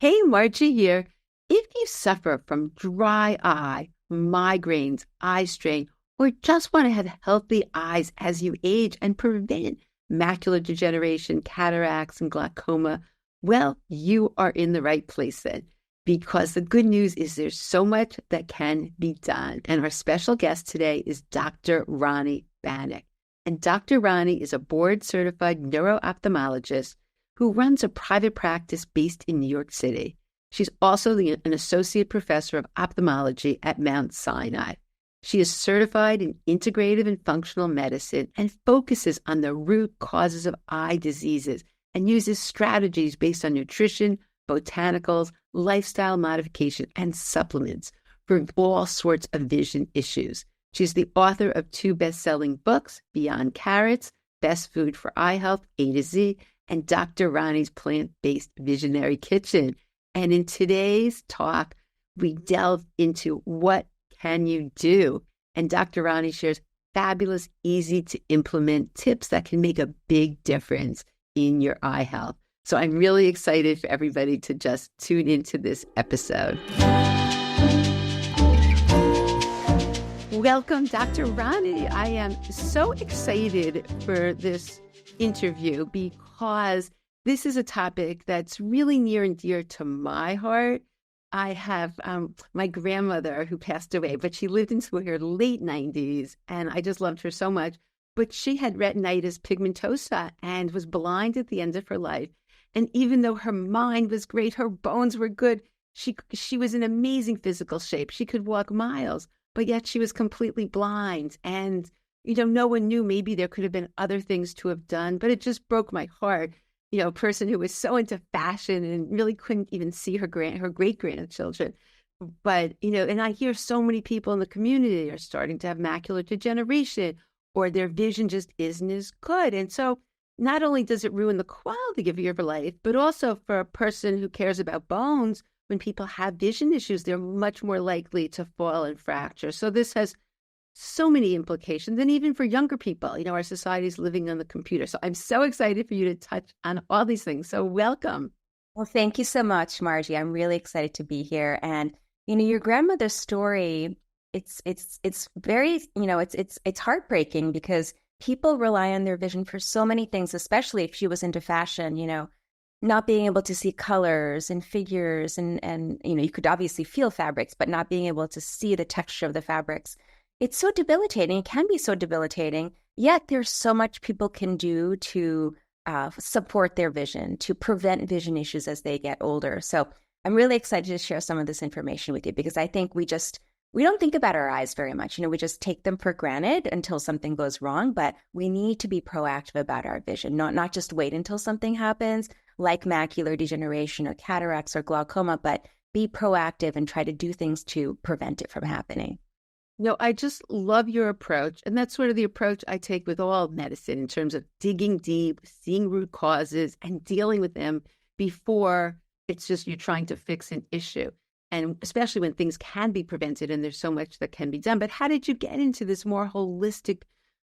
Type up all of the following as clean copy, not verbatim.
Hey, Margie here. If you suffer from dry eye, migraines, eye strain, or just want to have healthy eyes as you age and prevent macular degeneration, cataracts, and glaucoma, well, you are in the right place then. Because the good news is there's so much that can be done. And our special guest today is Dr. Rani Banik. And Dr. Rani is a board-certified neuro-ophthalmologist who runs a private practice based in New York City. She's also an associate professor of ophthalmology at Mount Sinai. She is certified in integrative and functional medicine and focuses on the root causes of eye diseases and uses strategies based on nutrition, botanicals, lifestyle modification, and supplements for all sorts of vision issues. She's the author of 2 best-selling books, Beyond Carrots, Best Food for Eye Health, A to Z, and Dr. Rani's Plant-Based Visionary Kitchen. And in today's talk, we delve into what can you do? And Dr. Rani shares fabulous, easy-to-implement tips that can make a big difference in your eye health. So I'm really excited for everybody to just tune into this episode. Welcome, Dr. Rani. I am so excited for this interview because this is a topic that's really near and dear to my heart. I have my grandmother who passed away, but she lived into her late 90s, and I just loved her so much. But she had retinitis pigmentosa and was blind at the end of her life. And even though her mind was great, her bones were good, she was in amazing physical shape. She could walk miles, but yet she was completely blind. And, no one knew. Maybe there could have been other things to have done, but it just broke my heart. A person who was so into fashion and really couldn't even see her great-grandchildren. But, and I hear so many people in the community are starting to have macular degeneration or their vision just isn't as good. And so not only does it ruin the quality of your life, but also for a person who cares about bones, when people have vision issues, they're much more likely to fall and fracture. So this has so many implications. And even for younger people, our society is living on the computer. So I'm so excited for you to touch on all these things. So welcome. Well, thank you so much, Margie. I'm really excited to be here. And, your grandmother's story, it's very, it's heartbreaking because people rely on their vision for so many things, especially if she was into fashion, not being able to see colors and figures and you could obviously feel fabrics, but not being able to see the texture of the fabrics. It's so debilitating. It can be so debilitating, yet there's so much people can do to support their vision, to prevent vision issues as they get older. So I'm really excited to share some of this information with you because I think we don't think about our eyes very much. We just take them for granted until something goes wrong, but we need to be proactive about our vision, not just wait until something happens like macular degeneration or cataracts or glaucoma, but be proactive and try to do things to prevent it from happening. No, I just love your approach. And that's sort of the approach I take with all medicine in terms of digging deep, seeing root causes and dealing with them before it's just you're trying to fix an issue. And especially when things can be prevented and there's so much that can be done. But how did you get into this more holistic,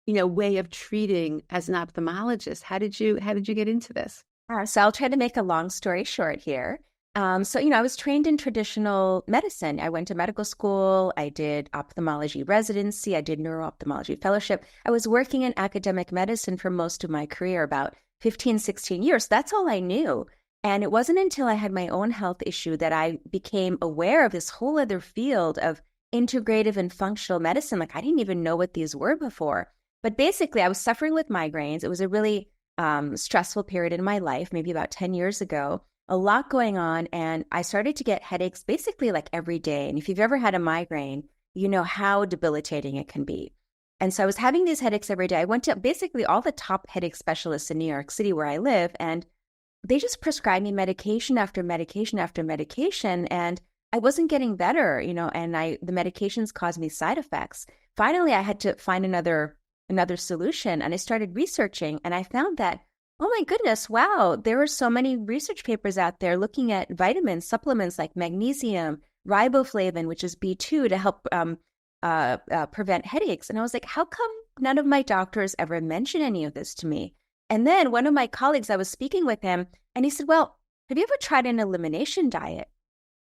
way of treating as an ophthalmologist? How did you get into this? So I'll try to make a long story short here. I was trained in traditional medicine. I went to medical school. I did ophthalmology residency. I did neuro-ophthalmology fellowship. I was working in academic medicine for most of my career, about 15, 16 years. That's all I knew. And it wasn't until I had my own health issue that I became aware of this whole other field of integrative and functional medicine. Like I didn't even know what these were before. But basically, I was suffering with migraines. It was a really stressful period in my life, maybe about 10 years ago. A lot going on, and I started to get headaches basically like every day. And if you've ever had a migraine, you know how debilitating it can be. And so I was having these headaches every day. I went to basically all the top headache specialists in New York City where I live, and they just prescribed me medication after medication after medication, and I wasn't getting better, and the medications caused me side effects. Finally, I had to find another solution, and I started researching, and I found that, oh my goodness, wow, there are so many research papers out there looking at vitamins, supplements like magnesium, riboflavin, which is B2, to help prevent headaches. And I was like, how come none of my doctors ever mentioned any of this to me? And then one of my colleagues, I was speaking with him, and he said, well, have you ever tried an elimination diet?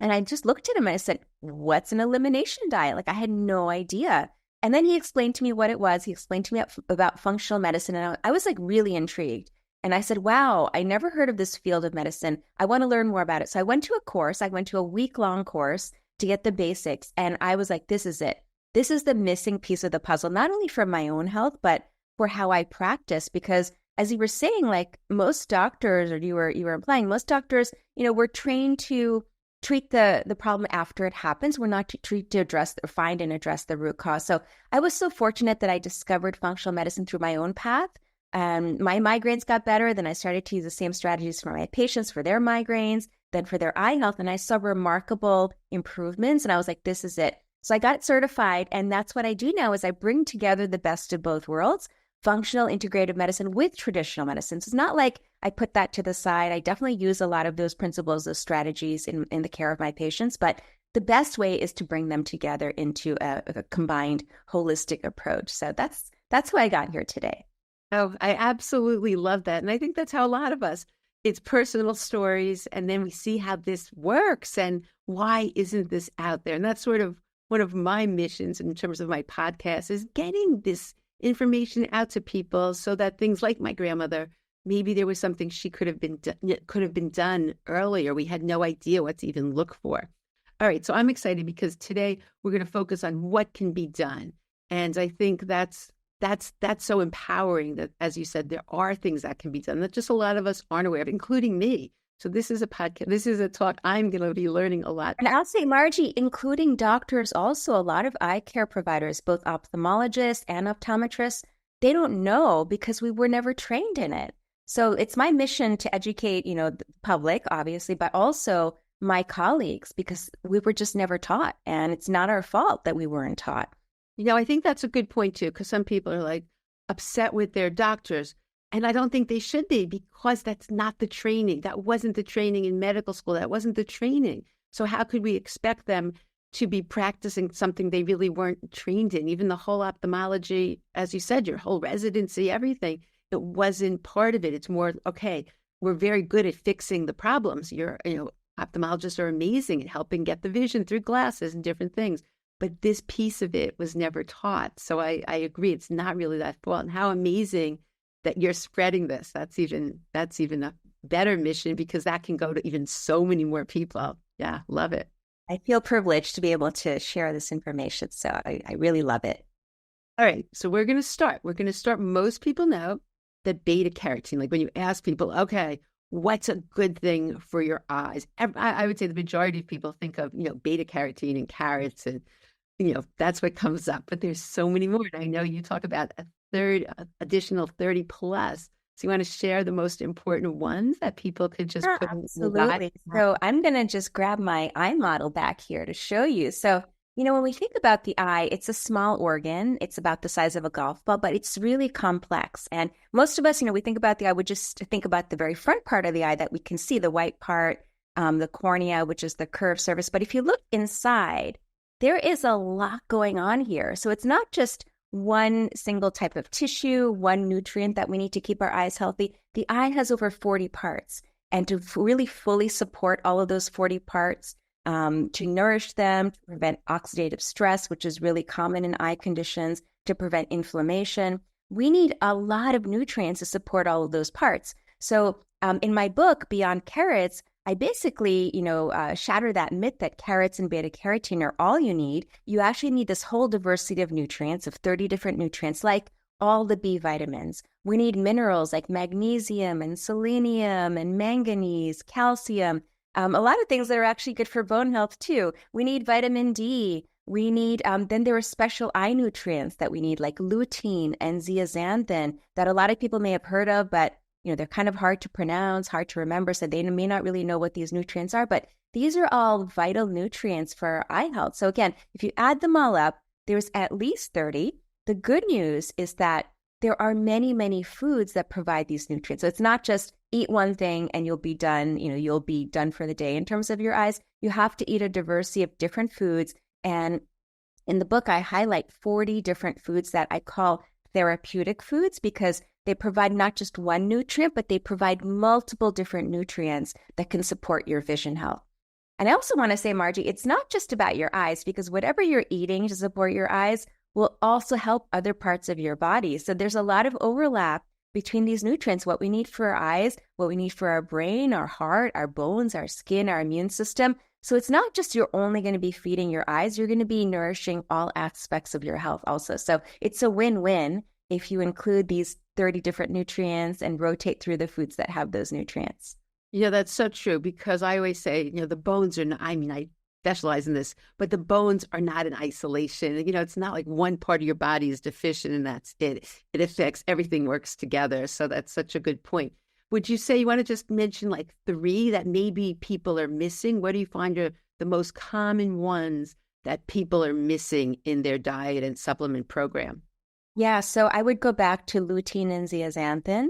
And I just looked at him and I said, what's an elimination diet? Like I had no idea. And then he explained to me what it was. He explained to me about functional medicine. And I was like really intrigued. And I said, wow, I never heard of this field of medicine. I want to learn more about it. So I went to a course. I went to a week-long course to get the basics. And I was like, this is it. This is the missing piece of the puzzle, not only for my own health, but for how I practice. Because as you were saying, like most doctors, or you were implying, most doctors, we're trained to treat the problem after it happens. We're not treat to address or find and address the root cause. So I was so fortunate that I discovered functional medicine through my own path. My migraines got better. Then I started to use the same strategies for my patients for their migraines, then for their eye health. And I saw remarkable improvements. And I was like, this is it. So I got certified. And that's what I do now is I bring together the best of both worlds, functional integrative medicine with traditional medicine. So it's not like I put that to the side. I definitely use a lot of those principles, those strategies in the care of my patients. But the best way is to bring them together into a combined holistic approach. So that's how I got here today. Oh, I absolutely love that. And I think that's how a lot of us, it's personal stories, and then we see how this works and why isn't this out there? And that's sort of one of my missions in terms of my podcast is getting this information out to people so that things like my grandmother, maybe there was something she could have been done earlier. We had no idea what to even look for. All right. So I'm excited because today we're going to focus on what can be done. And I think that's so empowering that, as you said, there are things that can be done that just a lot of us aren't aware of, including me. So this is a podcast. This is a talk. I'm going to be learning a lot. And I'll say, Margie, including doctors, also a lot of eye care providers, both ophthalmologists and optometrists, they don't know because we were never trained in it. So it's my mission to educate, the public, obviously, but also my colleagues because we were just never taught. And it's not our fault that we weren't taught. I think that's a good point, too, because some people are like upset with their doctors. And I don't think they should be because that's not the training. That wasn't the training in medical school. That wasn't the training. So how could we expect them to be practicing something they really weren't trained in? Even the whole ophthalmology, as you said, your whole residency, everything, it wasn't part of it. It's more, okay, we're very good at fixing the problems. Ophthalmologists are amazing at helping get the vision through glasses and different things. But this piece of it was never taught. So I agree. It's not really that fault. And how amazing that you're spreading this. That's even a better mission because that can go to even so many more people. Yeah, love it. I feel privileged to be able to share this information. So I really love it. All right. So we're going to start. Most people know that beta carotene, like when you ask people, okay, what's a good thing for your eyes? I would say the majority of people think of, beta carotene and carrots and, that's what comes up. But there's so many more. And I know you talk about additional 30 plus. So you want to share the most important ones that people could just put in the eye? So I'm going to just grab my eye model back here to show you. So, when we think about the eye, it's a small organ. It's about the size of a golf ball, but it's really complex. And most of us, we think about the eye, we just think about the very front part of the eye that we can see, the white part, the cornea, which is the curved surface. But if you look inside, there is a lot going on here. So it's not just one single type of tissue, one nutrient that we need to keep our eyes healthy. The eye has over 40 parts. And to really fully support all of those 40 parts, to nourish them, to prevent oxidative stress, which is really common in eye conditions, to prevent inflammation, we need a lot of nutrients to support all of those parts. So in my book, Beyond Carrots, I basically, shatter that myth that carrots and beta carotene are all you need. You actually need this whole diversity of nutrients, of 30 different nutrients, like all the B vitamins. We need minerals like magnesium and selenium and manganese, calcium, a lot of things that are actually good for bone health too. We need vitamin D. We need, then there are special eye nutrients that we need like lutein and zeaxanthin that a lot of people may have heard of, but they're kind of hard to pronounce, hard to remember, so they may not really know what these nutrients are, but these are all vital nutrients for eye health. So again, if you add them all up, there's at least 30. The good news is that there are many, many foods that provide these nutrients. So it's not just eat one thing and you'll be done, you'll be done for the day. In terms of your eyes, you have to eat a diversity of different foods. And in the book, I highlight 40 different foods that I call therapeutic foods because they provide not just one nutrient, but they provide multiple different nutrients that can support your vision health. And I also want to say, Margie, it's not just about your eyes, because whatever you're eating to support your eyes will also help other parts of your body. So there's a lot of overlap between these nutrients, what we need for our eyes, what we need for our brain, our heart, our bones, our skin, our immune system. So it's not just you're only going to be feeding your eyes, you're going to be nourishing all aspects of your health also. So it's a win-win if you include these 30 different nutrients and rotate through the foods that have those nutrients. Yeah, that's so true, because I always say, the bones are not, I specialize in this, but the bones are not in isolation. It's not like one part of your body is deficient and that's it. It affects everything, works together. So that's such a good point. Would you say you want to just mention like 3 that maybe people are missing? What do you find are the most common ones that people are missing in their diet and supplement program? Yeah, so I would go back to lutein and zeaxanthin.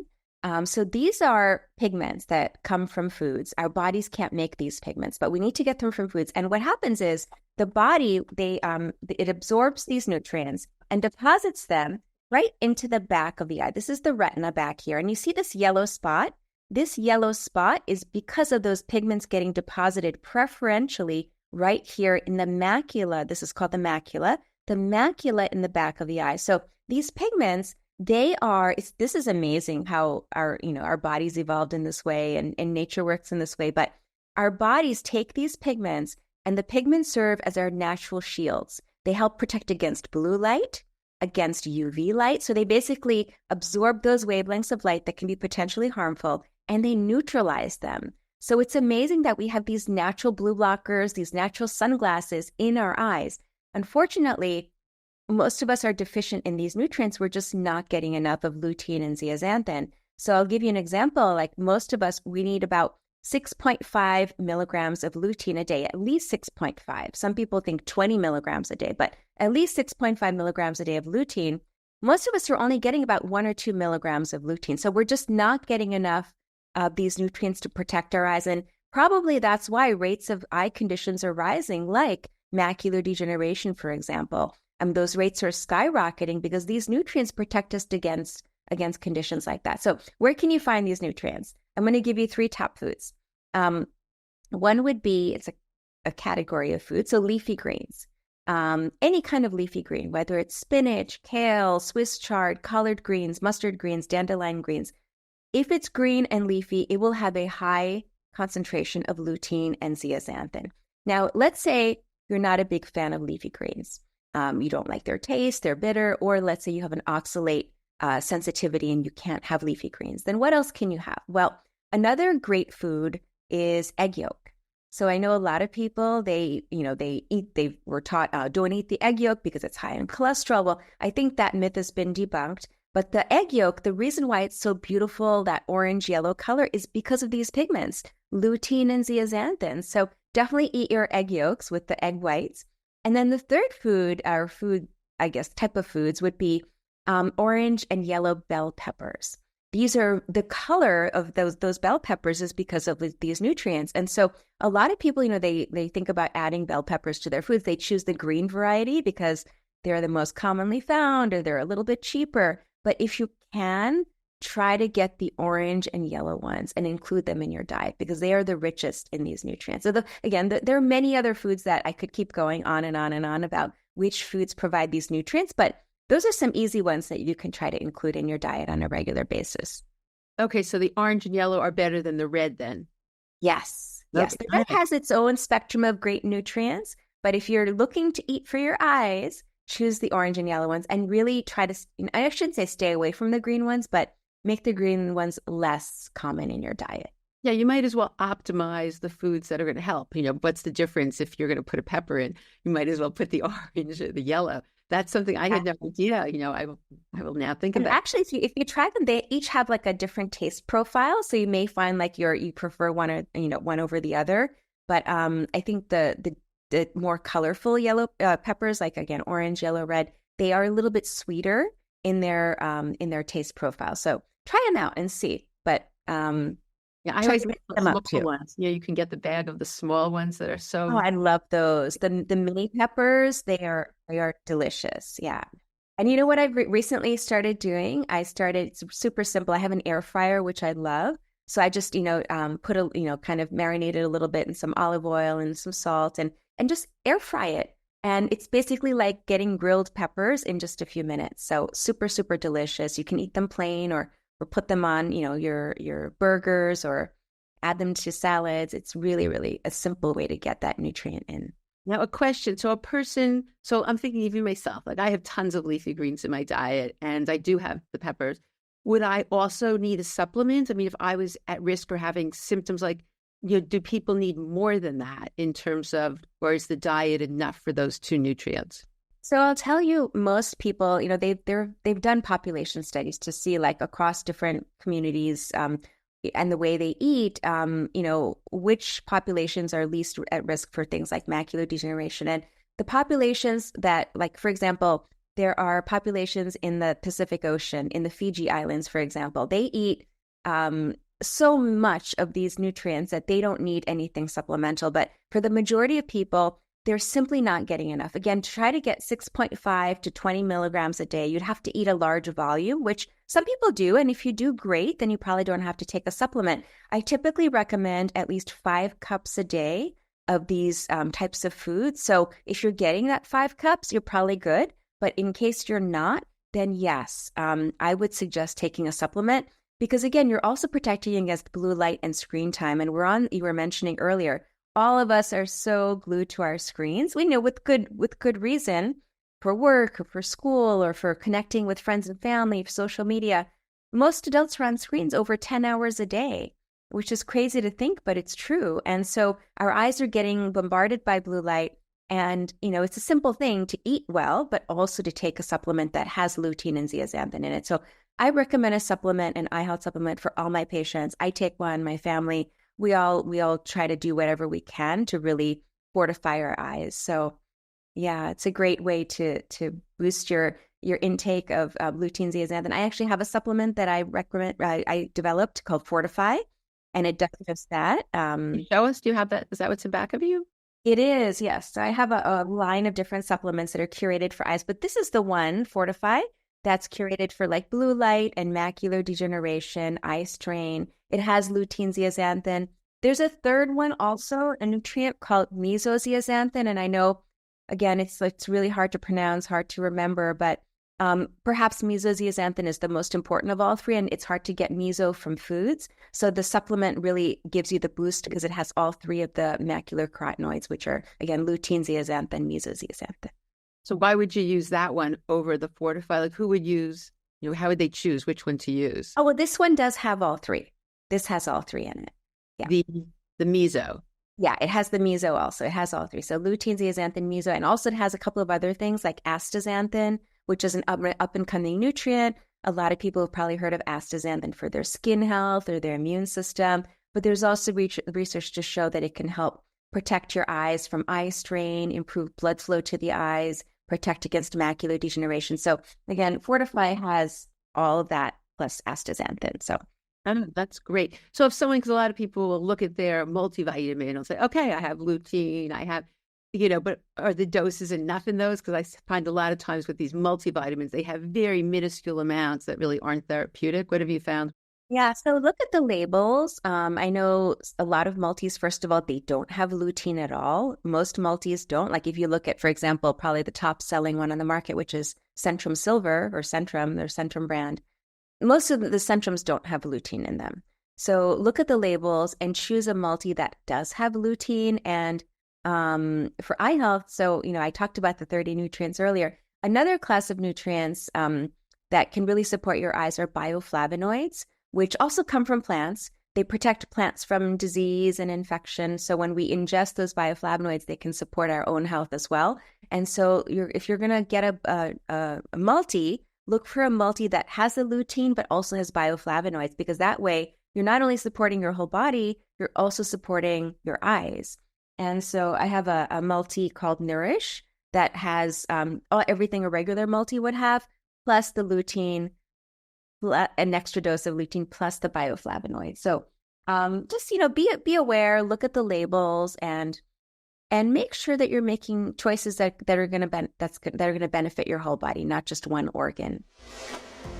So these are pigments that come from foods. Our bodies can't make these pigments, but we need to get them from foods. And what happens is the body, it absorbs these nutrients and deposits them right into the back of the eye. This is the retina back here. And you see this yellow spot? This yellow spot is because of those pigments getting deposited preferentially right here in the macula. This is called the macula in the back of the eye. So these pigments, this is amazing how our bodies evolved in this way and nature works in this way. But our bodies take these pigments, and the pigments serve as our natural shields. They help protect against blue light, against UV light. So they basically absorb those wavelengths of light that can be potentially harmful, and they neutralize them. So it's amazing that we have these natural blue blockers, these natural sunglasses in our eyes. Unfortunately, most of us are deficient in these nutrients. We're just not getting enough of lutein and zeaxanthin. So I'll give you an example. Like most of us, we need about 6.5 milligrams of lutein a day, at least 6.5. Some people think 20 milligrams a day, but at least 6.5 milligrams a day of lutein. Most of us are only getting about 1 or 2 milligrams of lutein. So we're just not getting enough of these nutrients to protect our eyes. And probably that's why rates of eye conditions are rising, like macular degeneration, for example. Those rates are skyrocketing because these nutrients protect us against conditions like that. So where can you find these nutrients? I'm going to give you 3 top foods. One would be, it's a category of food, so leafy greens. Any kind of leafy green, whether it's spinach, kale, Swiss chard, collard greens, mustard greens, dandelion greens. If it's green and leafy, it will have a high concentration of lutein and zeaxanthin. Now, let's say you're not a big fan of leafy greens. You don't like their taste, they're bitter, or let's say you have an oxalate sensitivity and you can't have leafy greens. Then what else can you have? Well, another great food is egg yolk. So I know a lot of people, they were taught, don't eat the egg yolk because it's high in cholesterol. Well, I think that myth has been debunked. But the egg yolk, the reason why it's so beautiful, that orange-yellow color, is because of these pigments, lutein and zeaxanthin. So definitely eat your egg yolks with the egg whites. And then the third type of foods would be orange and yellow bell peppers. These are the color of those bell peppers is because of these nutrients. And so a lot of people, they think about adding bell peppers to their foods. They choose the green variety because they're the most commonly found or they're a little bit cheaper. But if you can, try to get the orange and yellow ones and include them in your diet because they are the richest in these nutrients. So there are many other foods that I could keep going on and on and on about which foods provide these nutrients, but those are some easy ones that you can try to include in your diet on a regular basis. Okay, so the orange and yellow are better than the red then? Yes. The red has its own spectrum of great nutrients, but if you're looking to eat for your eyes, choose the orange and yellow ones and really try to, I shouldn't say stay away from the green ones, but make the green ones less common in your diet. Yeah, you might as well optimize the foods that are going to help. What's the difference if you're going to put a pepper in? You might as well put the orange or the yellow. That's something I had no idea. I will now think about. Actually, if you try them, they each have like a different taste profile. So you may find like you prefer one or one over the other. But I think the more colorful yellow peppers, like again orange, yellow, red, they are a little bit sweeter in their taste profile. So try them out and see. But yeah, I always make the small ones. Yeah, you can get the bag of the small ones that are so. Oh, I love those. The mini peppers, they are delicious. Yeah. And you know what I've recently started doing? It's super simple. I have an air fryer, which I love. So I just, put kind of marinate it a little bit in some olive oil and some salt and just air fry it. And it's basically like getting grilled peppers in just a few minutes. So super, super delicious. You can eat them plain or put them on, your burgers or add them to salads. It's really, really a simple way to get that nutrient in. Now, a question. So I'm thinking even myself, like I have tons of leafy greens in my diet and I do have the peppers. Would I also need a supplement? I mean, if I was at risk for having symptoms like, do people need more than that in terms of, or is the diet enough for those two nutrients? So I'll tell you, most people, they've done population studies to see like across different communities, and the way they eat, which populations are least at risk for things like macular degeneration. And the populations that, like, for example, there are populations in the Pacific Ocean, in the Fiji Islands, for example, they eat so much of these nutrients that they don't need anything supplemental. But for the majority of people, they're simply not getting enough. Again, to try to get 6.5 to 20 milligrams a day, you'd have to eat a large volume, which some people do. And if you do, great, then you probably don't have to take a supplement. I typically recommend at least 5 cups a day of these types of foods. So if you're getting that 5 cups, you're probably good. But in case you're not, then yes, I would suggest taking a supplement because, again, you're also protecting against blue light and screen time. And you were mentioning earlier, all of us are so glued to our screens. We know with good reason, for work or for school or for connecting with friends and family, social media. Most adults are on screens over 10 hours a day, which is crazy to think, but it's true. And so our eyes are getting bombarded by blue light. And, it's a simple thing to eat well, but also to take a supplement that has lutein and zeaxanthin in it. So I recommend a supplement, an eye health supplement for all my patients. I take one, my family. We all try to do whatever we can to really fortify our eyes. So yeah, it's a great way to boost your intake of lutein zeaxanthin. I actually have a supplement that I recommend. I developed called Fortify, and it does just that. Show us. Do you have that? Is that what's in back of you? It is, yes. So I have a line of different supplements that are curated for eyes, but this is the one, Fortify, that's curated for like blue light and macular degeneration, eye strain. It has lutein zeaxanthin. There's a third one also, a nutrient called mesozeaxanthin. And I know, again, it's really hard to pronounce, hard to remember, but perhaps mesozeaxanthin is the most important of all three, and it's hard to get meso from foods. So the supplement really gives you the boost because it has all three of the macular carotenoids, which are, again, lutein zeaxanthin, mesozeaxanthin. So why would you use that one over the Fortify? Like who would use, how would they choose which one to use? Oh, well, this one does have all three. This has all three in it. Yeah. The meso. Yeah, it has the meso also. It has all three. So lutein, zeaxanthin, meso, and also it has a couple of other things like astaxanthin, which is an up and coming nutrient. A lot of people have probably heard of astaxanthin for their skin health or their immune system. But there's also research to show that it can help protect your eyes from eye strain, improve blood flow to the eyes, protect against macular degeneration. So again, Fortify has all of that plus astaxanthin. So that's great. So if someone, because a lot of people will look at their multivitamin and say, okay, I have lutein, I have, but are the doses enough in those? Because I find a lot of times with these multivitamins, they have very minuscule amounts that really aren't therapeutic. What have you found? Yeah, so look at the labels. I know a lot of multis, first of all, they don't have lutein at all. Most multis don't. Like if you look at, for example, probably the top selling one on the market, which is Centrum Silver or Centrum, their Centrum brand. Most of the Centrums don't have lutein in them. So look at the labels and choose a multi that does have lutein. And for eye health, so, I talked about the 30 nutrients earlier. Another class of nutrients that can really support your eyes are bioflavonoids, which also come from plants. They protect plants from disease and infection. So when we ingest those bioflavonoids, they can support our own health as well. And so if you're going to get a multi, look for a multi that has the lutein, but also has bioflavonoids, because that way you're not only supporting your whole body, you're also supporting your eyes. And so I have a multi called Nourish that has everything a regular multi would have, plus the lutein, an extra dose of lutein plus the bioflavonoid. So just, be aware, look at the labels, and and make sure that you're making choices that are going to benefit your whole body, not just one organ.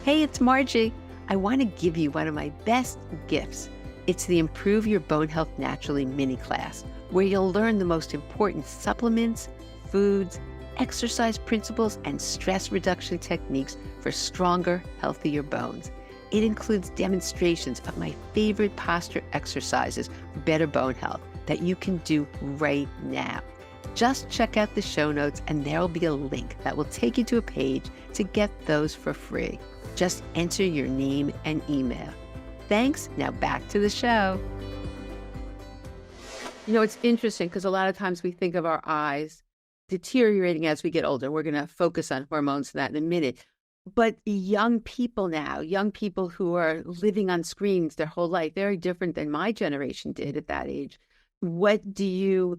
Hey, it's Margie. I want to give you one of my best gifts. It's the Improve Your Bone Health Naturally mini class, where you'll learn the most important supplements, foods, exercise principles, and stress reduction techniques for stronger, healthier bones. It includes demonstrations of my favorite posture exercises for better bone health that you can do right now. Just check out the show notes and there'll be a link that will take you to a page to get those for free. Just enter your name and email. Thanks. Now back to the show. You know, it's interesting because a lot of times we think of our eyes deteriorating as we get older. We're going to focus on hormones and that in a minute. But young people now, young people who are living on screens their whole life, very different than my generation did at that age. What do you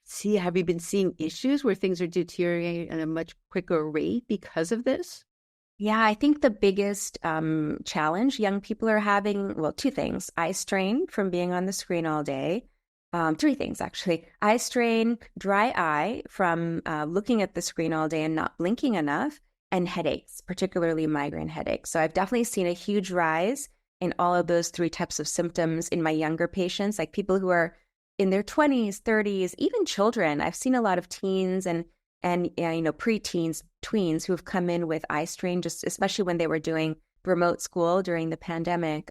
see? Have you been seeing issues where things are deteriorating at a much quicker rate because of this? Yeah, I think the biggest challenge young people are having, well, two things: eye strain from being on the screen all day. Three things, actually: eye strain, dry eye from looking at the screen all day and not blinking enough, and headaches, particularly migraine headaches. So I've definitely seen a huge rise in all of those three types of symptoms in my younger patients, like people who are in their 20s, 30s, even children. I've seen a lot of teens and preteens, tweens who have come in with eye strain, just especially when they were doing remote school during the pandemic.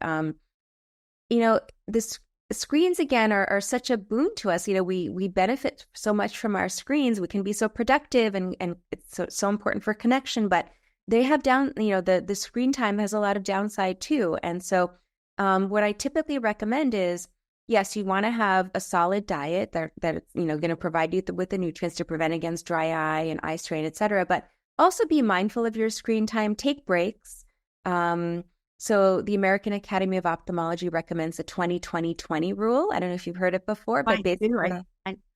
The screens again are such a boon to us. We benefit so much from our screens. We can be so productive, and it's so important for connection. But they have the screen time has a lot of downside too. And so, what I typically recommend is, yes, you want to have a solid diet that going to provide you with the nutrients to prevent against dry eye and eye strain, et cetera. But also be mindful of your screen time. Take breaks. So the American Academy of Ophthalmology recommends the 20-20-20 rule. I don't know if you've heard it before, but basically,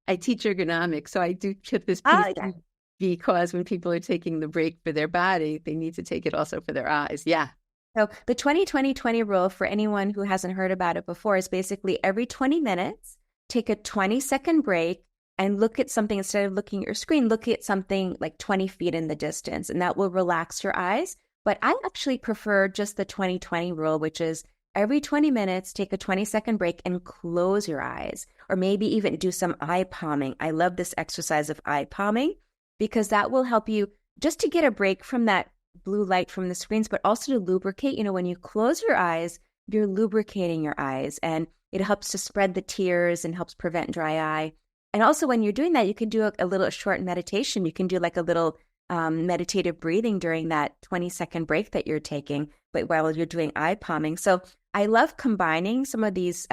I teach ergonomics, so I do get this piece because when people are taking the break for their body, they need to take it also for their eyes. Yeah. So the 20-20-20 rule, for anyone who hasn't heard about it before, is basically every 20 minutes, take a 20-second break and look at something. Instead of looking at your screen, look at something like 20 feet in the distance, and that will relax your eyes. But I actually prefer just the 20-20 rule, which is every 20 minutes, take a 20-second break and close your eyes, or maybe even do some eye palming. I love this exercise of eye palming because that will help you just to get a break from that blue light from the screens, but also to lubricate. When you close your eyes, you're lubricating your eyes, and it helps to spread the tears and helps prevent dry eye. And also when you're doing that, you can do a little short meditation. You can do like a little meditative breathing during that 20-second break that you're taking, but while you're doing eye palming. So I love combining some of these,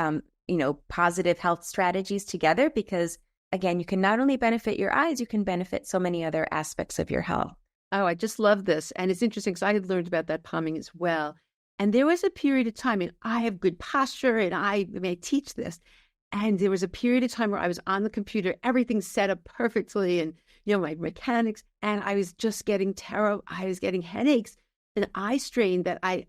positive health strategies together because, again, you can not only benefit your eyes, you can benefit so many other aspects of your health. Oh, I just love this. And it's interesting because I had learned about that palming as well. And there was a period of time, and I have good posture, and I may teach this. And there was a period of time where I was on the computer, everything's set up perfectly, and my mechanics, and I was just getting I was getting headaches and eye strain that I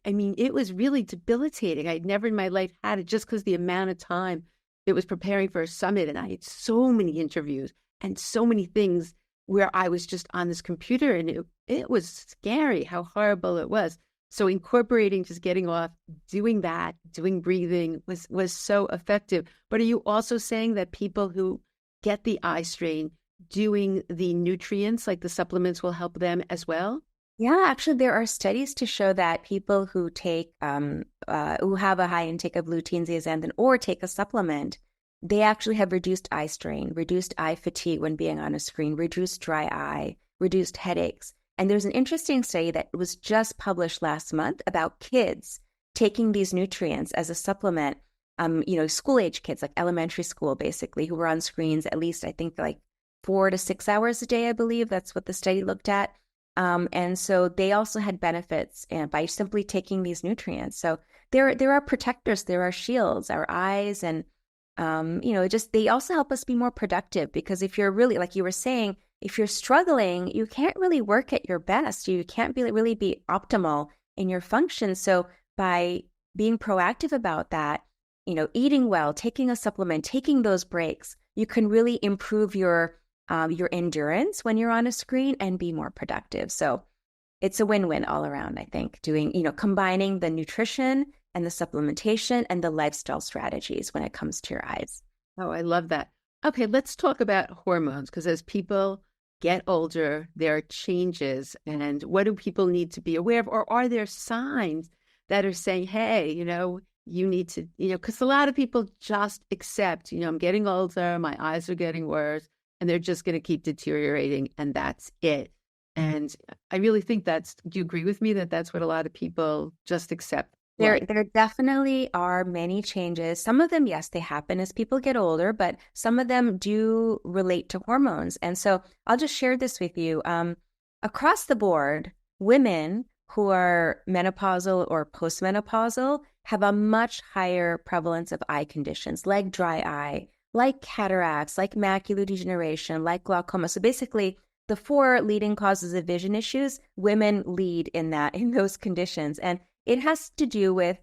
mean, it was really debilitating. I'd never in my life had it just because the amount of time it was preparing for a summit. And I had so many interviews and so many things where I was just on this computer, and it was scary how horrible it was. So incorporating, just getting off, doing that, doing breathing was so effective. But are you also saying that people who get the eye strain, doing the nutrients, like the supplements, will help them as well? Yeah, actually, there are studies to show that people who take, who have a high intake of lutein, zeaxanthin, or take a supplement, they actually have reduced eye strain, reduced eye fatigue when being on a screen, reduced dry eye, reduced headaches. And there's an interesting study that was just published last month about kids taking these nutrients as a supplement, school-age kids, like elementary school, basically, who were on screens at least, I think, like 4 to 6 hours a day, I believe. That's what the study looked at. And so they also had benefits by simply taking these nutrients. So there are protectors, there are shields, our eyes, and they also help us be more productive, because if you're really, like you were saying, if you're struggling, you can't really work at your best. You can't really be optimal in your function. So by being proactive about that, eating well, taking a supplement, taking those breaks, you can really improve your endurance when you're on a screen and be more productive. So it's a win-win all around, I think, combining the nutrition and the supplementation and the lifestyle strategies when it comes to your eyes. Oh, I love that. Okay, let's talk about hormones, because as people get older, there are changes. And what do people need to be aware of? Or are there signs that are saying, hey, you need to, because a lot of people just accept, I'm getting older, my eyes are getting worse, and they're just going to keep deteriorating, and that's it. And I really think do you agree with me that that's what a lot of people just accept? There definitely are many changes. Some of them, yes, they happen as people get older, but some of them do relate to hormones. And so I'll just share this with you. Across the board, women who are menopausal or postmenopausal have a much higher prevalence of eye conditions like dry eye, like cataracts, like macular degeneration, like glaucoma. So basically, the 4 leading causes of vision issues, women lead in those conditions. And it has to do with,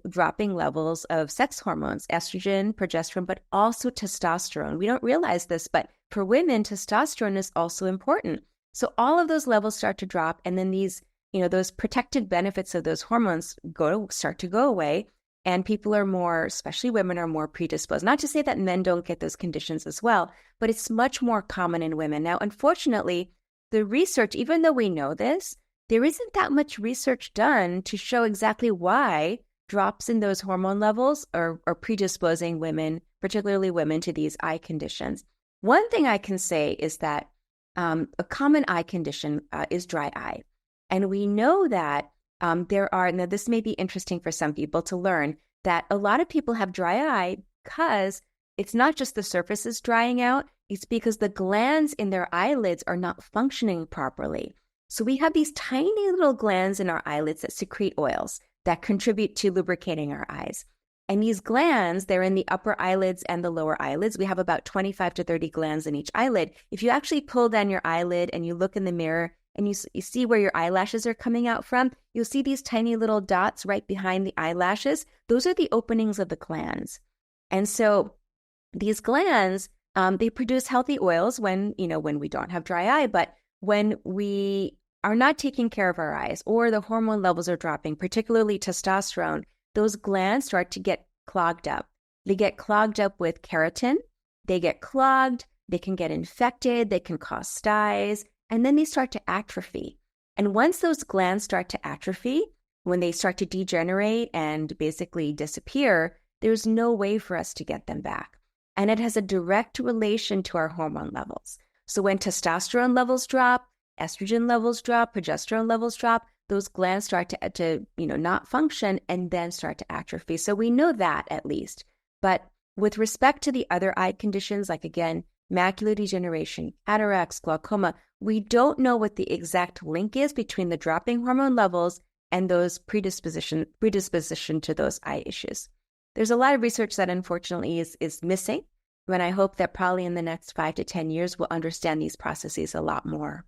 dropping levels of sex hormones, estrogen, progesterone, but also testosterone. We don't realize this, but for women, testosterone is also important. So all of those levels start to drop, and then these, those protective benefits of those hormones start to go away. And people are more, especially women, are more predisposed. Not to say that men don't get those conditions as well, but it's much more common in women. Now, unfortunately, the research, even though we know this, there isn't that much research done to show exactly why drops in those hormone levels are predisposing women, particularly women, to these eye conditions. One thing I can say is that a common eye condition is dry eye. And we know that now this may be interesting for some people to learn, that a lot of people have dry eye because it's not just the surface is drying out, it's because the glands in their eyelids are not functioning properly. So we have these tiny little glands in our eyelids that secrete oils that contribute to lubricating our eyes. And these glands, they're in the upper eyelids and the lower eyelids. We have about 25 to 30 glands in each eyelid. If you actually pull down your eyelid and you look in the mirror and you see where your eyelashes are coming out from, you'll see these tiny little dots right behind the eyelashes. Those are the openings of the glands. And so these glands, they produce healthy oils when we don't have dry eye, but when we are not taking care of our eyes or the hormone levels are dropping, particularly testosterone, those glands start to get clogged up. They get clogged up with keratin. They get clogged. They can get infected. They can cause styes. And then they start to atrophy. And once those glands start to atrophy, when they start to degenerate and basically disappear, there's no way for us to get them back. And it has a direct relation to our hormone levels. So when testosterone levels drop, estrogen levels drop, progesterone levels drop, those glands start to not function and then start to atrophy. So we know that at least. But with respect to the other eye conditions, like again, macular degeneration, cataracts, glaucoma, we don't know what the exact link is between the dropping hormone levels and those predisposition to those eye issues. There's a lot of research that unfortunately is missing, and I hope that probably in the next 5 to 10 years, we'll understand these processes a lot more.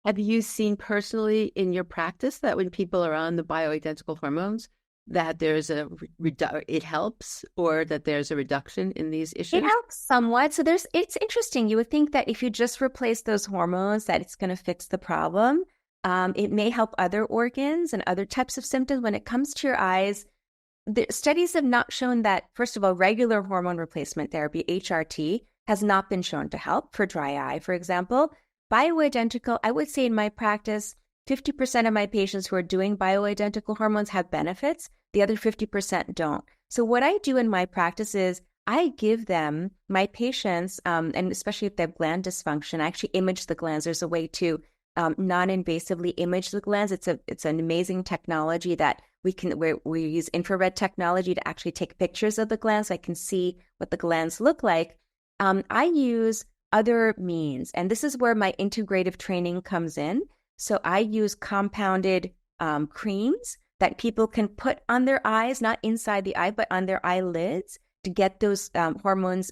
Have you seen personally in your practice that when people are on the bioidentical hormones, that there's it helps, or that there's a reduction in these issues? It helps somewhat. So it's interesting. You would think that if you just replace those hormones, that it's going to fix the problem. It may help other organs and other types of symptoms. When it comes to your eyes, the studies have not shown that, first of all, regular hormone replacement therapy, HRT, has not been shown to help for dry eye, for example. Bioidentical, I would say in my practice, 50% of my patients who are doing bioidentical hormones have benefits. The other 50% don't. So what I do in my practice is I give them, my patients, and especially if they have gland dysfunction, I actually image the glands. There's a way to non-invasively image the glands. It's an amazing technology that we use infrared technology to actually take pictures of the glands so I can see what the glands look like. I use other means, and this is where my integrative training comes in. So I use compounded creams that people can put on their eyes, not inside the eye, but on their eyelids to get those hormones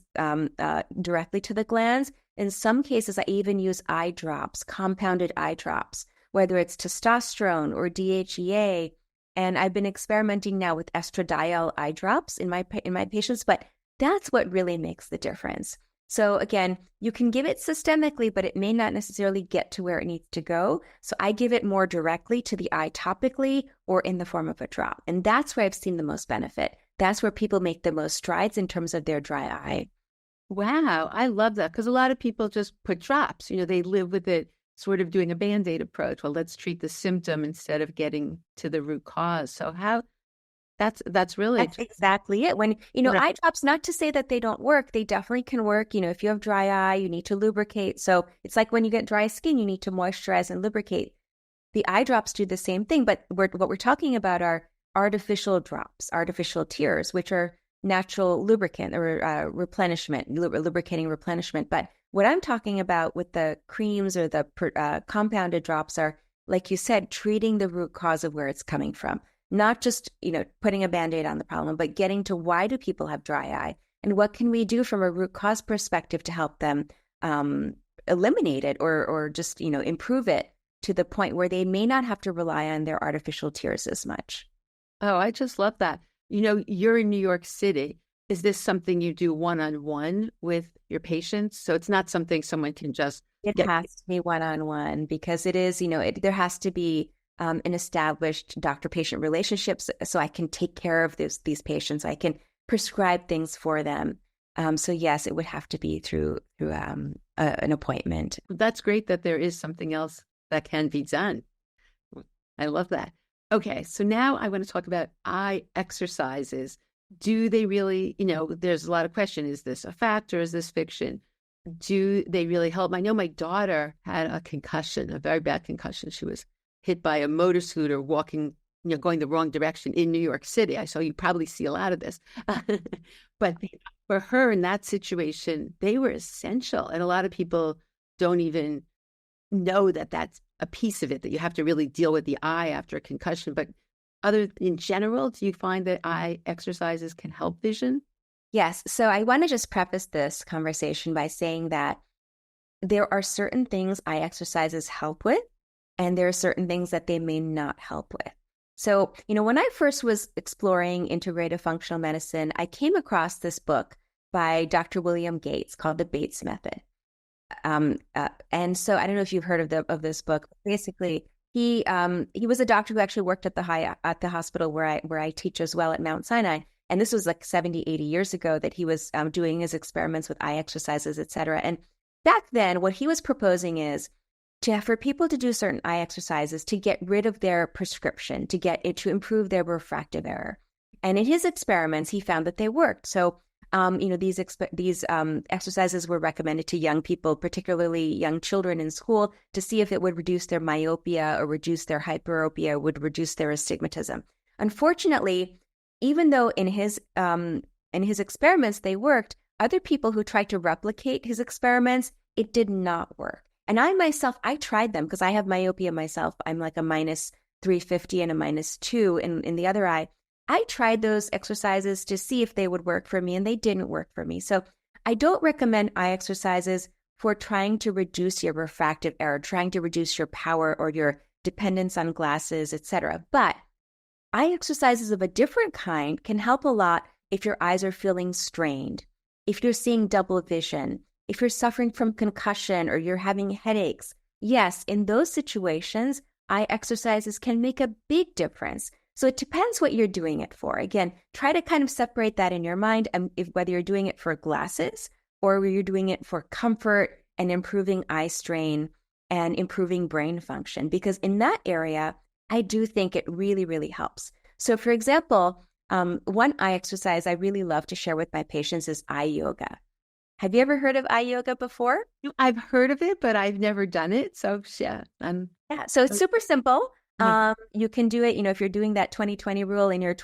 directly to the glands. In some cases, I even use eye drops, compounded eye drops, whether it's testosterone or DHEA. And I've been experimenting now with estradiol eye drops in my patients, but that's what really makes the difference. So again, you can give it systemically, but it may not necessarily get to where it needs to go. So I give it more directly to the eye topically or in the form of a drop. And that's where I've seen the most benefit. That's where people make the most strides in terms of their dry eye. Wow, I love that because a lot of people just put drops. They live with it, sort of doing a Band-Aid approach. Well, let's treat the symptom instead of getting to the root cause. So that's really That's exactly it. When, right. eye drops, not to say that they don't work, they definitely can work. If you have dry eye, you need to lubricate. So it's like when you get dry skin, you need to moisturize and lubricate. The eye drops do the same thing, but what we're talking about are artificial drops, artificial tears, which are natural lubricant or replenishment, lubricating replenishment. But what I'm talking about with the creams or the compounded drops are, like you said, treating the root cause of where it's coming from. Not just, putting a Band-Aid on the problem, but getting to why do people have dry eye and what can we do from a root cause perspective to help them eliminate it or just, improve it to the point where they may not have to rely on their artificial tears as much. Oh, I just love that. You're in New York City. Is this something you do one-on-one with your patients? So it's not something someone can just It has to be one-on-one because it is, there has to be an established doctor-patient relationship so I can take care of these patients. I can prescribe things for them. So yes, it would have to be through an appointment. That's great that there is something else that can be done. I love that. Okay, so now I want to talk about eye exercises. Do they really, there's a lot of question. Is this a fact or is this fiction? Do they really help? I know my daughter had a concussion, a very bad concussion. She was hit by a motor scooter walking, going the wrong direction in New York City. So you probably see a lot of this. But for her in that situation, they were essential. And a lot of people don't even know that that's a piece of it, that you have to really deal with the eye after a concussion. But in general, do you find that eye exercises can help vision? Yes. So I want to just preface this conversation by saying that there are certain things eye exercises help with, and there are certain things that they may not help with. So, when I first was exploring integrative functional medicine, I came across this book by Dr. William Gates called The Bates Method. And so I don't know if you've heard of this book. Basically, he was a doctor who actually worked at the hospital where I teach as well at Mount Sinai. And this was like 70, 80 years ago that he was doing his experiments with eye exercises, et cetera. And back then, what he was proposing is for people to do certain eye exercises to get rid of their prescription, to improve their refractive error. And in his experiments, he found that they worked. So, these exercises were recommended to young people, particularly young children in school, to see if it would reduce their myopia or reduce their hyperopia, would reduce their astigmatism. Unfortunately, even though in his experiments they worked, other people who tried to replicate his experiments, it did not work. And I tried them because I have myopia myself. I'm like a -350 and a -2 in the other eye. I tried those exercises to see if they would work for me, and they didn't work for me. So I don't recommend eye exercises for trying to reduce your refractive error, trying to reduce your power or your dependence on glasses, etc. But eye exercises of a different kind can help a lot if your eyes are feeling strained, if you're seeing double vision, if you're suffering from concussion or you're having headaches. Yes, in those situations, eye exercises can make a big difference. So it depends what you're doing it for. Again, try to kind of separate that in your mind, whether you're doing it for glasses or you're doing it for comfort and improving eye strain and improving brain function. Because in that area, I do think it really, really helps. So for example, one eye exercise I really love to share with my patients is eye yoga. Have you ever heard of eye yoga before? I've heard of it, but I've never done it. So yeah. So it's super simple. You can do it, if you're doing that 20-20 rule in your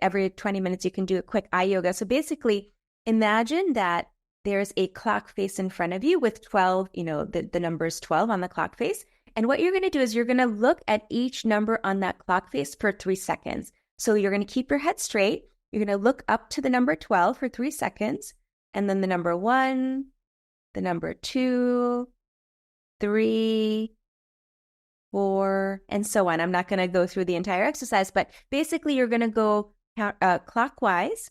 every 20 minutes, you can do a quick eye yoga. So basically imagine that there's a clock face in front of you with 12, the numbers 12 on the clock face. And what you're going to do is you're going to look at each number on that clock face for 3 seconds. So you're going to keep your head straight. You're going to look up to the number 12 for 3 seconds. And then the number 1, the number 2, 3, 4, and so on. I'm not going to go through the entire exercise, but basically you're going to go clockwise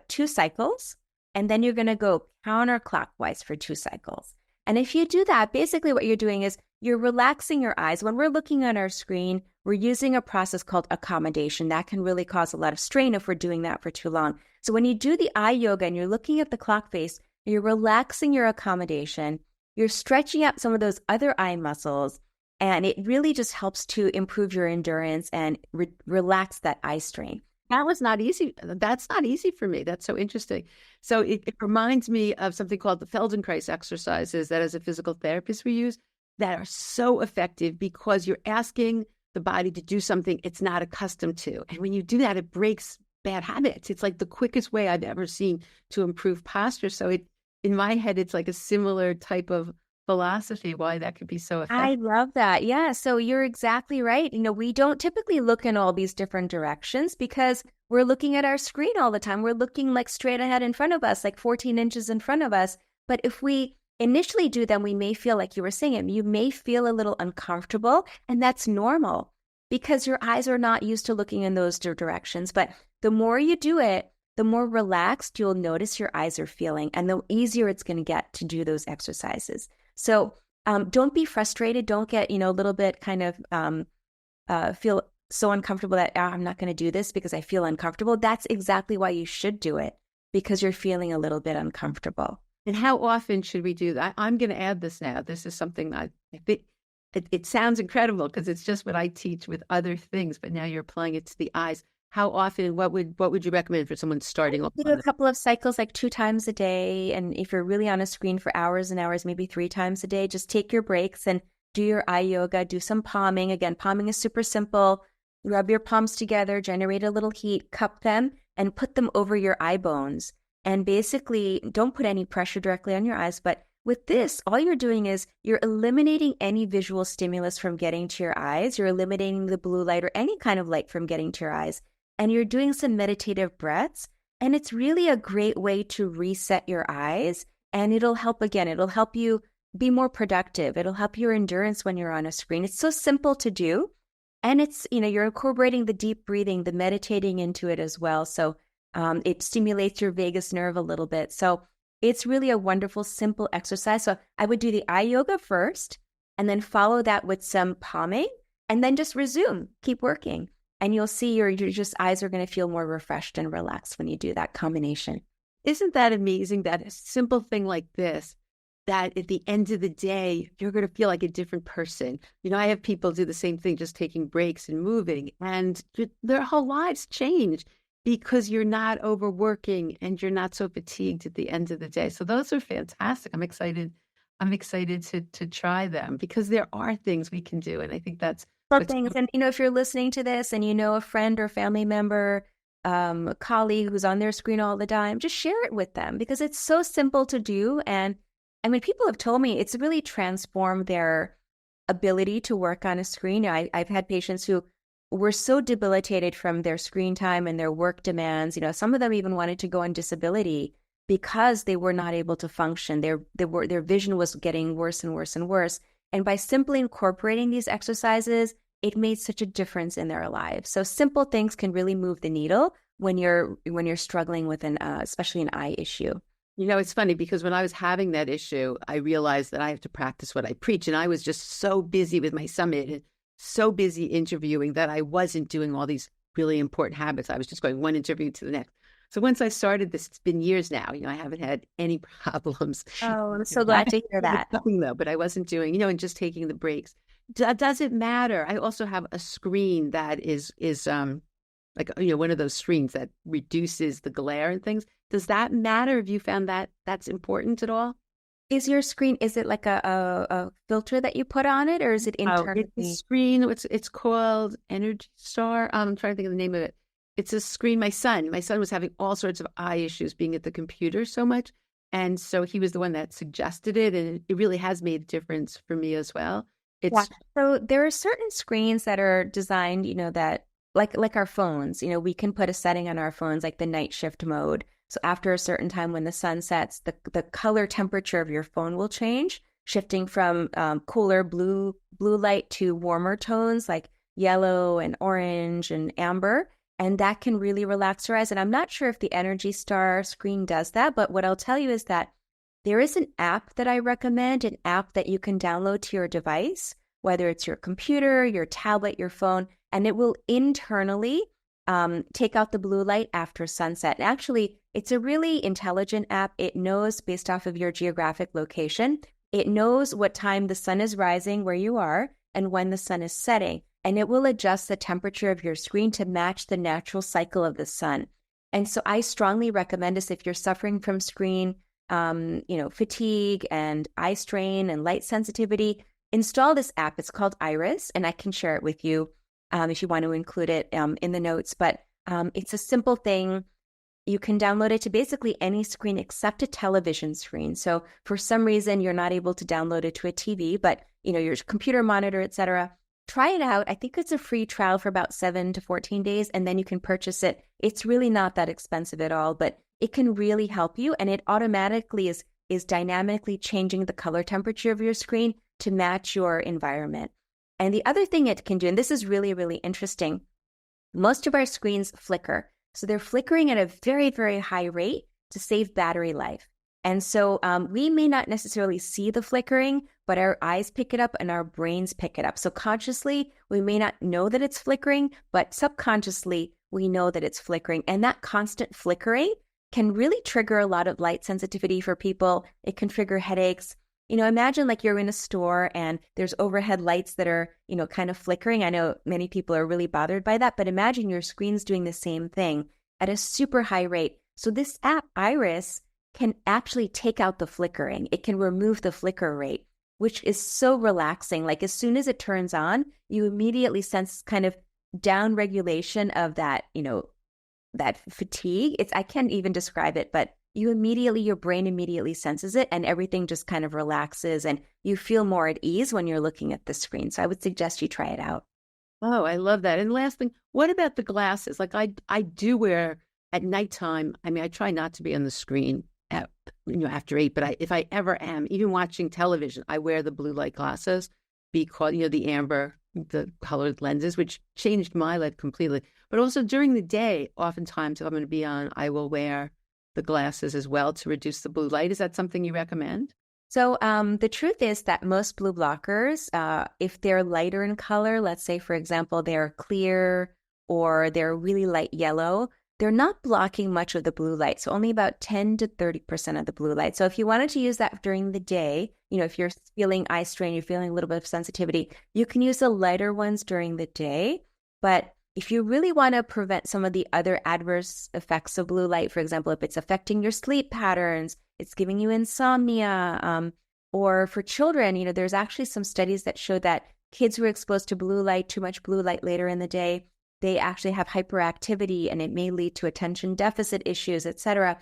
2 cycles. and then you're going to go counterclockwise for 2 cycles. And if you do that, basically what you're doing is you're relaxing your eyes. When we're looking at our screen, we're using a process called accommodation. That can really cause a lot of strain if we're doing that for too long. So when you do the eye yoga and you're looking at the clock face, you're relaxing your accommodation, you're stretching out some of those other eye muscles, and it really just helps to improve your endurance and relax that eye strain. That was not easy. That's not easy for me. That's so interesting. So it reminds me of something called the Feldenkrais exercises that as a physical therapist we use that are so effective because you're asking the body to do something it's not accustomed to. And when you do that, it breaks bad habits. It's like the quickest way I've ever seen to improve posture. So in my head, it's like a similar type of philosophy, why that could be so effective. I love that. Yeah. So you're exactly right. We don't typically look in all these different directions because we're looking at our screen all the time. We're looking like straight ahead in front of us, like 14 inches in front of us. But if we initially do them, we may feel like you were saying, you may feel a little uncomfortable, and that's normal because your eyes are not used to looking in those directions. But the more you do it, the more relaxed you'll notice your eyes are feeling, and the easier it's going to get to do those exercises. So don't be frustrated. Don't get, a little bit kind of feel so uncomfortable that I'm not going to do this because I feel uncomfortable. That's exactly why you should do it, because you're feeling a little bit uncomfortable. And how often should we do that? I'm going to add this now. This is something that I think it sounds incredible because it's just what I teach with other things, but now you're applying it to the eyes. How often, what would you recommend for someone starting off? Do a couple of cycles, like 2 times a day. And if you're really on a screen for hours and hours, maybe 3 times a day, just take your breaks and do your eye yoga, do some palming. Again, palming is super simple. Rub your palms together, generate a little heat, cup them, and put them over your eye bones. And basically, don't put any pressure directly on your eyes. But with this, all you're doing is you're eliminating any visual stimulus from getting to your eyes. You're eliminating the blue light or any kind of light from getting to your eyes. And you're doing some meditative breaths. And it's really a great way to reset your eyes. And it'll help you be more productive. It'll help your endurance when you're on a screen. It's so simple to do. And it's, you're incorporating the deep breathing, the meditating into it as well. So it stimulates your vagus nerve a little bit. So it's really a wonderful, simple exercise. So I would do the eye yoga first and then follow that with some palming and then just resume, keep working. And you'll see your eyes are going to feel more refreshed and relaxed when you do that combination. Isn't that amazing that a simple thing like this, that at the end of the day, you're going to feel like a different person? I have people do the same thing, just taking breaks and moving, and their whole lives change because you're not overworking and you're not so fatigued at the end of the day. So those are fantastic. I'm excited to try them because there are things we can do. And I think that's things. And, if you're listening to this and a friend or family member, a colleague who's on their screen all the time, just share it with them because it's so simple to do. And I mean, people have told me it's really transformed their ability to work on a screen. I've had patients who were so debilitated from their screen time and their work demands. Some of them even wanted to go on disability because they were not able to function. Their vision was getting worse and worse and worse. And by simply incorporating these exercises, it made such a difference in their lives. So simple things can really move the needle when you're struggling with especially an eye issue. It's funny because when I was having that issue, I realized that I have to practice what I preach. And I was just so busy with my summit and so busy interviewing that I wasn't doing all these really important habits. I was just going one interview to the next. So once I started this, it's been years now, I haven't had any problems. Oh, I'm so glad to hear that. Though, but I wasn't doing, and just taking the breaks. Does it matter? I also have a screen that is like, one of those screens that reduces the glare and things. Does that matter? Have you found that that's important at all? Is your screen, is it like a filter that you put on it, or is it internally? It's a screen. It's called Energy Star. I'm trying to think of the name of it. It's a screen. My son was having all sorts of eye issues being at the computer so much. And so he was the one that suggested it. And it really has made a difference for me as well. So there are certain screens that are designed, that like our phones, we can put a setting on our phones, like the night shift mode. So after a certain time when the sun sets, the color temperature of your phone will change, shifting from cooler blue light to warmer tones like yellow and orange and amber. And that can really relax your eyes. And I'm not sure if the Energy Star screen does that, but what I'll tell you is that there is an app that I recommend, an app that you can download to your device, whether it's your computer, your tablet, your phone, and it will internally take out the blue light after sunset. And actually, it's a really intelligent app. It knows based off of your geographic location. It knows what time the sun is rising where you are and when the sun is setting. And it will adjust the temperature of your screen to match the natural cycle of the sun. And so I strongly recommend this if you're suffering from screen fatigue and eye strain and light sensitivity. Install this app. It's called Iris, and I can share it with you if you want to include it in the notes. But it's a simple thing. You can download it to basically any screen except a television screen. So for some reason, you're not able to download it to a TV, but your computer monitor, etc. Try it out. I think it's a free trial for about 7 to 14 days, and then you can purchase it. It's really not that expensive at all, but it can really help you, and it automatically is dynamically changing the color temperature of your screen to match your environment. And the other thing it can do, and this is really, really interesting, most of our screens flicker. So they're flickering at a very, very high rate to save battery life. And so we may not necessarily see the flickering, but our eyes pick it up and our brains pick it up. So consciously, we may not know that it's flickering, but subconsciously, we know that it's flickering. And that constant flickering can really trigger a lot of light sensitivity for people. It can trigger headaches. Imagine like you're in a store and there's overhead lights that are, kind of flickering. I know many people are really bothered by that, but imagine your screen's doing the same thing at a super high rate. So this app, Iris, can actually take out the flickering. It can remove the flicker rate, which is so relaxing. Like as soon as it turns on, you immediately sense kind of down regulation of that, that fatigue. I can't even describe it, but your brain immediately senses it and everything just kind of relaxes and you feel more at ease when you're looking at the screen. So I would suggest you try it out. Oh, I love that. And last thing, what about the glasses? Like I do wear at nighttime. I mean, I try not to be on the screen after 8, but if I ever am, even watching television, I wear the blue light glasses because, the amber, the colored lenses, which changed my life completely. But also during the day, oftentimes if I'm going to be on, I will wear the glasses as well to reduce the blue light. Is that something you recommend? So the truth is that most blue blockers, if they're lighter in color, let's say, for example, they're clear or they're really light yellow, they're not blocking much of the blue light. So only about 10 to 30% of the blue light. So if you wanted to use that during the day, if you're feeling eye strain, you're feeling a little bit of sensitivity, you can use the lighter ones during the day. But if you really want to prevent some of the other adverse effects of blue light, for example, if it's affecting your sleep patterns, it's giving you insomnia, or for children, there's actually some studies that show that kids who are exposed to blue light, too much blue light later in the day, they actually have hyperactivity and it may lead to attention deficit issues, etc.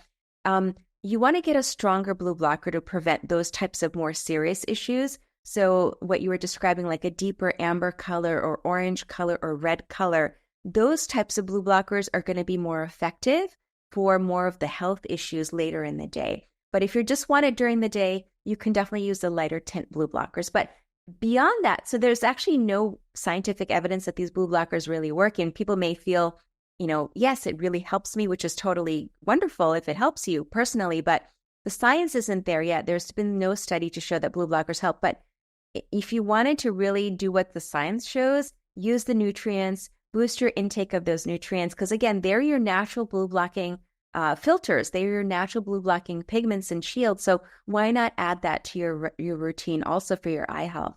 You want to get a stronger blue blocker to prevent those types of more serious issues. So what you were describing, like a deeper amber color or orange color or red color, those types of blue blockers are going to be more effective for more of the health issues later in the day. But if you just want it during the day, you can definitely use the lighter tint blue blockers. But beyond that, so there's actually no scientific evidence that these blue blockers really work. And people may feel, yes, it really helps me, which is totally wonderful if it helps you personally, but the science isn't there yet. There's been no study to show that blue blockers help. But if you wanted to really do what the science shows, use the nutrients, boost your intake of those nutrients, because again, they're your natural blue blocking filters. They're your natural blue blocking pigments and shields. So why not add that to your routine also for your eye health?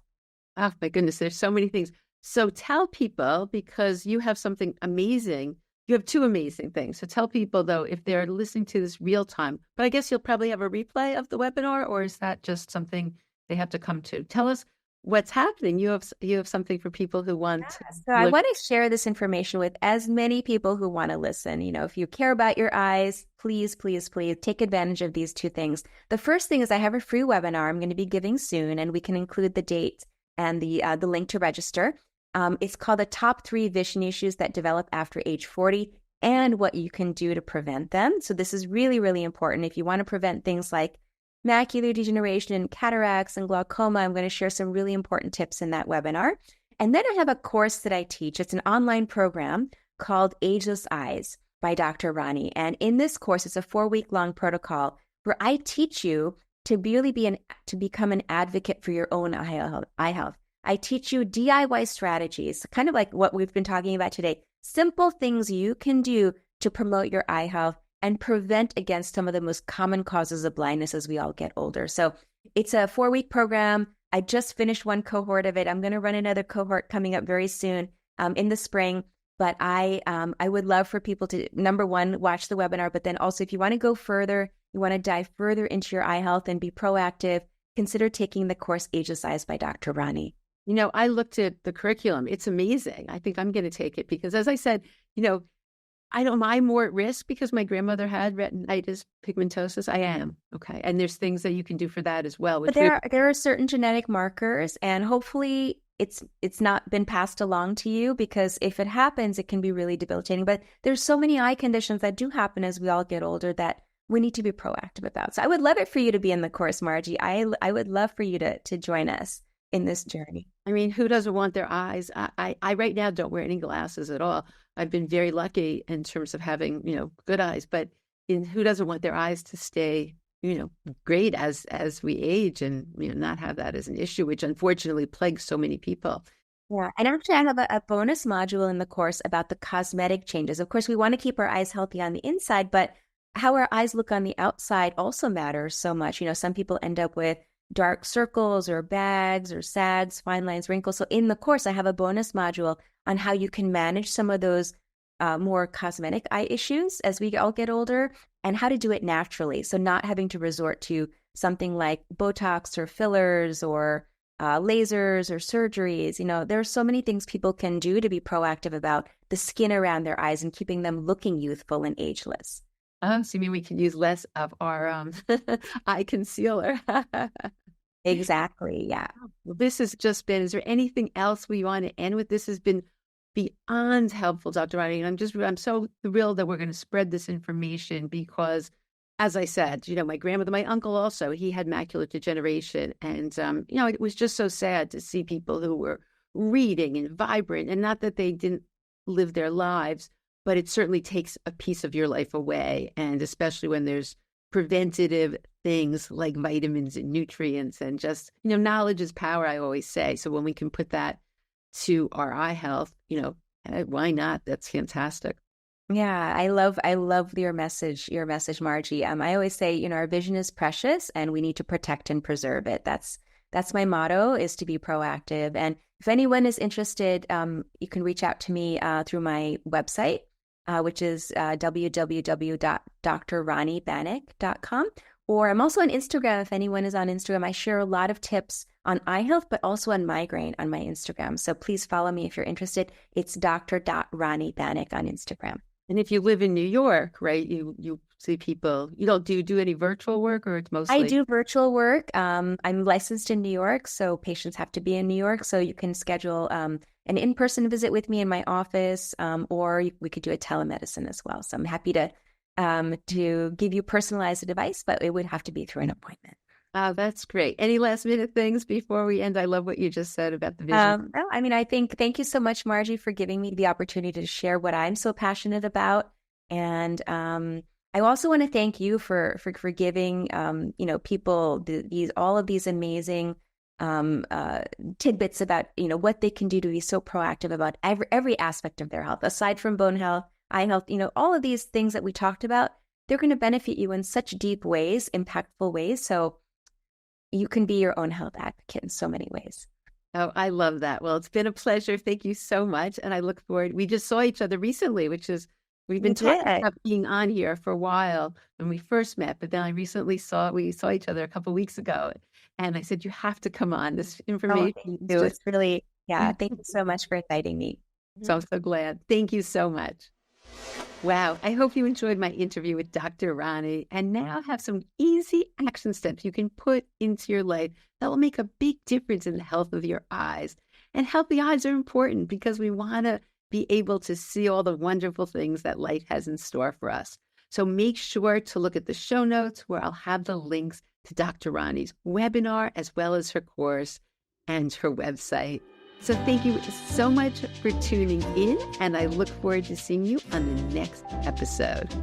Oh my goodness, there's so many things. So tell people, because you have something amazing, you have 2 amazing things. So tell people though, if they're listening to this real time, but I guess you'll probably have a replay of the webinar, or is that just something they have to come to? Tell us what's happening. You have something for people who want to So I want to share this information with as many people who want to listen. If you care about your eyes, please, please, please take advantage of these 2 things. The first thing is I have a free webinar I'm going to be giving soon, and we can include the date and the link to register. It's called the top 3 vision issues that develop after age 40 and what you can do to prevent them. So this is really, really important. If you want to prevent things like macular degeneration, cataracts, and glaucoma, I'm going to share some really important tips in that webinar. And then I have a course that I teach. It's an online program called Ageless Eyes by Dr. Rani. And in this course, it's a 4-week-long protocol where I teach you to really to become an advocate for your own eye health. I teach you DIY strategies, kind of like what we've been talking about today. Simple things you can do to promote your eye health and prevent against some of the most common causes of blindness as we all get older. So it's a 4-week program. I just finished one cohort of it. I'm going to run another cohort coming up very soon in the spring. But I would love for people to, number one, watch the webinar, but then also if you want to go further, you want to dive further into your eye health and be proactive, consider taking the course Ageless Eyes by Dr. Rani. You know, I looked at the curriculum. It's amazing. I think I'm going to take it because, as I said, you know, I'm more at risk because my grandmother had retinitis pigmentosus. I am. Okay. And there's things that you can do for that as well. But there are certain genetic markers, and hopefully it's not been passed along to you, because if it happens, it can be really debilitating. But there's so many eye conditions that do happen as we all get older that we need to be proactive about. So I would love it for you to be in the course, Margie. I would love for you to join us in this journey. I mean, who doesn't want their eyes? I right now don't wear any glasses at all. I've been very lucky in terms of having, you know, good eyes, but who doesn't want their eyes to stay, you know, great as we age and, you know, not have that as an issue, which unfortunately plagues so many people. Yeah. And actually, I have a bonus module in the course about the cosmetic changes. Of course, we want to keep our eyes healthy on the inside, but how our eyes look on the outside also matters so much. You know, some people end up with dark circles or bags or sags, fine lines, wrinkles. So in the course, I have a bonus module on how you can manage some of those more cosmetic eye issues as we all get older, and how to do it naturally. So not having to resort to something like Botox or fillers or lasers or surgeries. You know, there are so many things people can do to be proactive about the skin around their eyes and keeping them looking youthful and ageless. So you mean we can use less of our eye concealer? Exactly. Yeah. Well, this has just been, is there anything else we want to end with? This has been beyond helpful, Dr. Rani. And I'm so thrilled that we're going to spread this information because, as I said, you know, my grandmother, my uncle also, he had macular degeneration. And, you know, it was just so sad to see people who were reading and vibrant, and not that they didn't live their lives, but it certainly takes a piece of your life away. And especially when there's preventative things like vitamins and nutrients and just, you know, knowledge is power, I always say. So when we can put that to our eye health, you know, why not? That's fantastic. Yeah, I love your message, Margie. I always say, you know, our vision is precious and we need to protect and preserve it. That's my motto, is to be proactive. And if anyone is interested, you can reach out to me through my website, which is www.drranibanik.com. Or I'm also on Instagram. If anyone is on Instagram, I share a lot of tips on eye health, but also on migraine on my Instagram. So please follow me if you're interested. It's dr.ranibanik on Instagram. And if you live in New York, right, you see people, you don't do any virtual work, or it's mostly? I do virtual work. I'm licensed in New York, so patients have to be in New York. So you can schedule an in-person visit with me in my office, or we could do a telemedicine as well. So I'm happy to give you personalized advice, but it would have to be through an appointment. Oh, that's great. Any last minute things before we end? I love what you just said about the vision. No, I mean, thank you so much, Margie, for giving me the opportunity to share what I'm so passionate about. And I also want to thank you for giving, you know, people all of these amazing tidbits about, you know, what they can do to be so proactive about every aspect of their health, aside from bone health, eye health. You know, all of these things that we talked about, they're going to benefit you in such deep ways, impactful ways. So you can be your own health advocate in so many ways. Oh, I love that. Well, it's been a pleasure. Thank you so much. And I look forward. We just saw each other recently, which is, we've been talking about being on here for a while when we first met, but then we saw each other a couple of weeks ago. And I said, you have to come on. This information. It's really, yeah. Thank you so much for inviting me. So I'm so glad. Thank you so much. Wow. I hope you enjoyed my interview with Dr. Rani, and now have some easy action steps you can put into your life that will make a big difference in the health of your eyes. And healthy eyes are important because we want to be able to see all the wonderful things that life has in store for us. So make sure to look at the show notes where I'll have the links to Dr. Rani's webinar, as well as her course and her website. So thank you so much for tuning in, and I look forward to seeing you on the next episode.